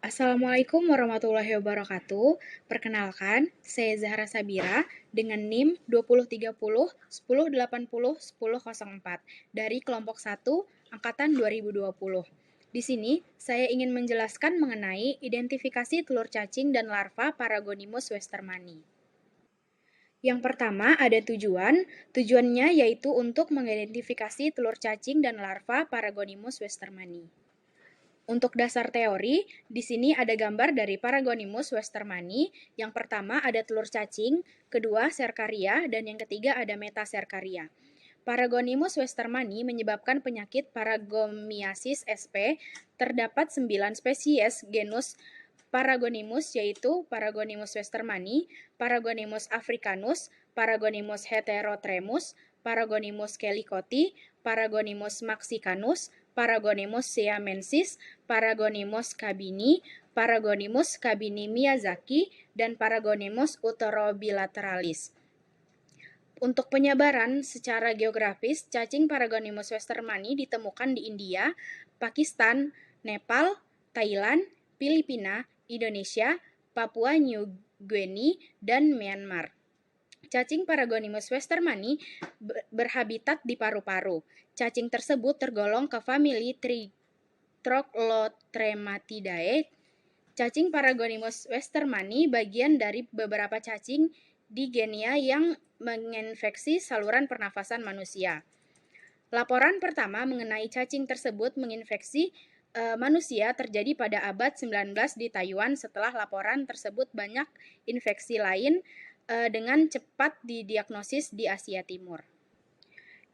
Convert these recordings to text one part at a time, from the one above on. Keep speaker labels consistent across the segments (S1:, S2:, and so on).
S1: Assalamualaikum warahmatullahi wabarakatuh. Perkenalkan, saya Zahra Sabira dengan NIM 2030 1080 1004 dari kelompok 1 angkatan 2020. Di sini, saya ingin menjelaskan mengenai identifikasi telur cacing dan larva Paragonimus westermani. Yang pertama ada tujuan. Tujuannya yaitu untuk mengidentifikasi telur cacing dan larva Paragonimus westermani. Untuk dasar teori, di sini ada gambar dari Paragonimus westermani. Yang pertama ada telur cacing, kedua serkaria, dan yang ketiga ada metaserkaria. Paragonimus westermani menyebabkan penyakit Paragomiasis sp. Terdapat 9 spesies genus Paragonimus yaitu Paragonimus westermani, Paragonimus africanus, Paragonimus heterotremus, Paragonimus kellicoti, Paragonimus maxicanus, Paragonimus siamensis, Paragonimus cabini, Paragonimus cabini miyazaki, dan Paragonimus uterobilateralis. Untuk penyebaran secara geografis, cacing Paragonimus westermani ditemukan di India, Pakistan, Nepal, Thailand, Filipina, Indonesia, Papua New Guinea, dan Myanmar. Cacing Paragonimus westermani berhabitat di paru-paru. Cacing tersebut tergolong ke famili Troglotrematidae. Cacing Paragonimus westermani bagian dari beberapa cacing digenia yang menginfeksi saluran pernafasan manusia. Laporan pertama mengenai cacing tersebut menginfeksi manusia terjadi pada abad 19 di Taiwan. Setelah laporan tersebut banyak infeksi lain dengan cepat didiagnosis di Asia Timur.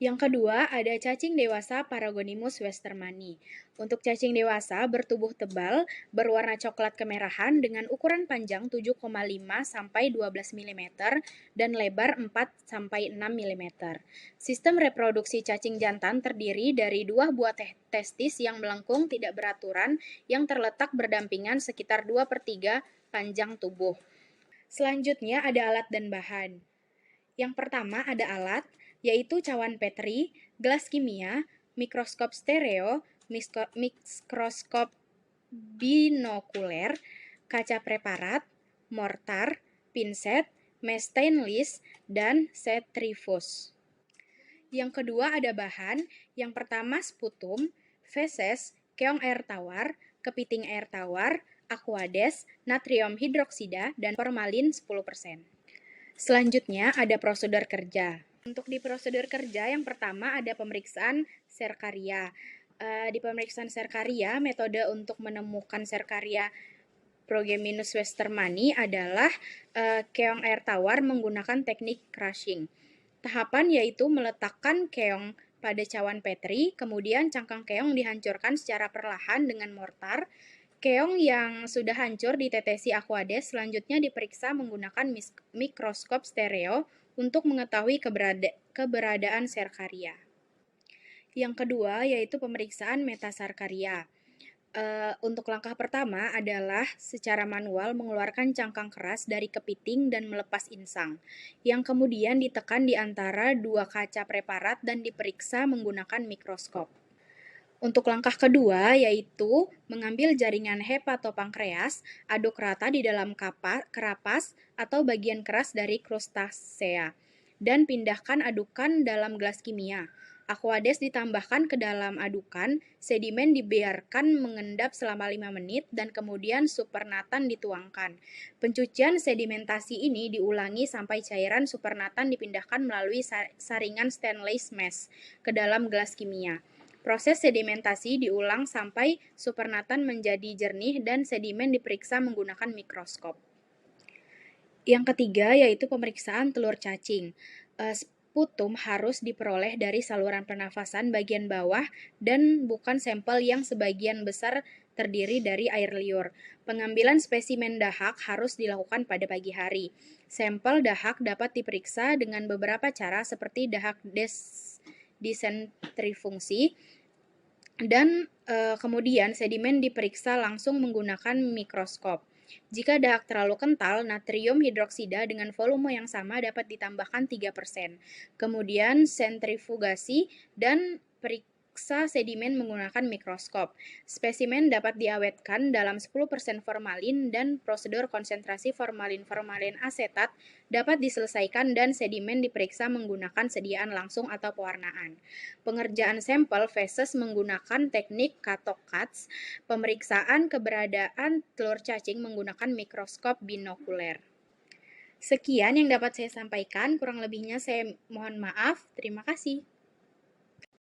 S1: Yang kedua, ada cacing dewasa Paragonimus westermani. Untuk cacing dewasa bertubuh tebal, berwarna coklat kemerahan dengan ukuran panjang 7,5 sampai 12 mm dan lebar 4 sampai 6 mm. Sistem reproduksi cacing jantan terdiri dari 2 buah testis yang melengkung tidak beraturan yang terletak berdampingan sekitar 2/3 panjang tubuh. Selanjutnya ada alat dan bahan. Yang pertama ada alat, yaitu cawan Petri, gelas kimia, mikroskop stereo, mikroskop binokuler, kaca preparat, mortar, pinset, mes stainless, dan centrifuge. Yang kedua ada bahan, yang pertama sputum, feses, keong air tawar, kepiting air tawar, aquades, natrium hidroksida, dan formalin 10%. Selanjutnya ada prosedur kerja. Untuk di prosedur kerja yang pertama ada pemeriksaan serkaria. Di pemeriksaan serkaria, metode untuk menemukan serkaria Paragonimus westermani adalah keong air tawar menggunakan teknik crushing. Tahapan yaitu meletakkan keong pada cawan Petri, kemudian cangkang keong dihancurkan secara perlahan dengan mortar. Keong yang sudah hancur ditetesi aquades, selanjutnya diperiksa menggunakan mikroskop stereo untuk mengetahui keberadaan serkaria. Yang kedua yaitu pemeriksaan metasarkaria. Untuk langkah pertama adalah secara manual mengeluarkan cangkang keras dari kepiting dan melepas insang, yang kemudian ditekan di antara 2 kaca preparat dan diperiksa menggunakan mikroskop. Untuk langkah kedua yaitu mengambil jaringan hepatopankreas, aduk rata di dalam kerapas atau bagian keras dari krustasea, dan pindahkan adukan dalam gelas kimia. Aquades ditambahkan ke dalam adukan, sedimen dibiarkan mengendap selama 5 menit, dan kemudian supernatan dituangkan. Pencucian sedimentasi ini diulangi sampai cairan supernatan dipindahkan melalui saringan stainless mesh ke dalam gelas kimia. Proses sedimentasi diulang sampai supernatan menjadi jernih dan sedimen diperiksa menggunakan mikroskop. Yang ketiga yaitu pemeriksaan telur cacing. Sputum harus diperoleh dari saluran pernafasan bagian bawah dan bukan sampel yang sebagian besar terdiri dari air liur. Pengambilan spesimen dahak harus dilakukan pada pagi hari. Sampel dahak dapat diperiksa dengan beberapa cara seperti dahak disentrifungsi, dan kemudian sedimen diperiksa langsung menggunakan mikroskop. Jika dahak terlalu kental, natrium hidroksida dengan volume yang sama dapat ditambahkan 3%. Kemudian sentrifugasi dan
S2: memeriksa sedimen menggunakan mikroskop. Spesimen dapat diawetkan dalam 10% formalin dan prosedur konsentrasi formalin asetat dapat diselesaikan dan sedimen diperiksa menggunakan sediaan langsung atau pewarnaan. Pengerjaan sampel feses menggunakan teknik CATOCATS, pemeriksaan keberadaan telur cacing menggunakan mikroskop binokuler. Sekian yang dapat saya sampaikan, kurang lebihnya saya mohon maaf. Terima kasih.